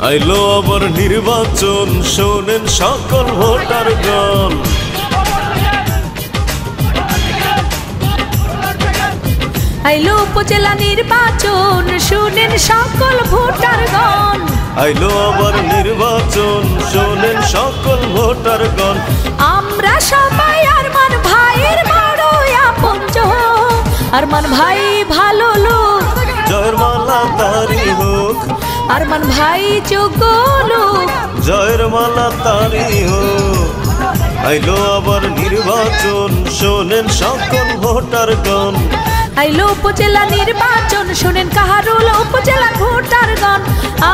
আইলো আবার নির্বাচন, শোনেন সকল ভোটারগণ। আইলো উপজেলা নির্বাচন, শুনেন সকল ভোটারগণ। আইলো আবার নির্বাচন, শোনেন সকল ভোটারগণ। আমরা সবাই আরমান ভাইয়ের বড় আপনজন, আরমান ভাই ভালো লোক, জয়ের মালা তারি হোক। আরমান ভাই যোগ্য লোক, জয়ের মালা তারি হোক। আইলো আবার নির্বাচন, শোনেন সকল ভোটারগণ। আইলো উপজেলা নির্বাচন, শুনেন কাহারুল উপজেলার ভোটারগণ।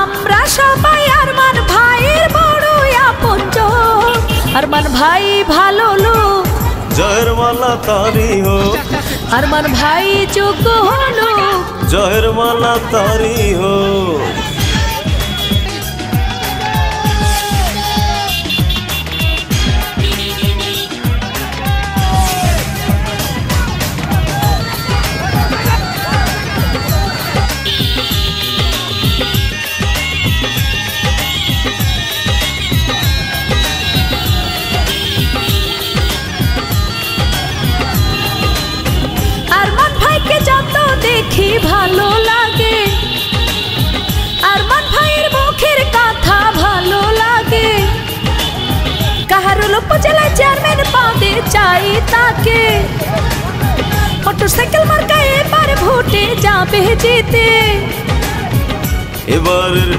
আমরা সবাই আরমান ভাইয়ের বড় আপনজন, আরমান ভাই ভালো লোক, জয়ের মালা তারি হোক। আরমান ভাই যোগ্য লোক, জয়ের মালা তারি হোক। দেখি ভালো লাগে, আরমান ভাইয়ের মুখের কথা ভালো লাগে। কাহারুল উপজেলায় চেয়ারম্যান পদে চাই তাকে, মোটরসাইকেল মার্কা এবার ভোটে যাবে জিতে। এবারের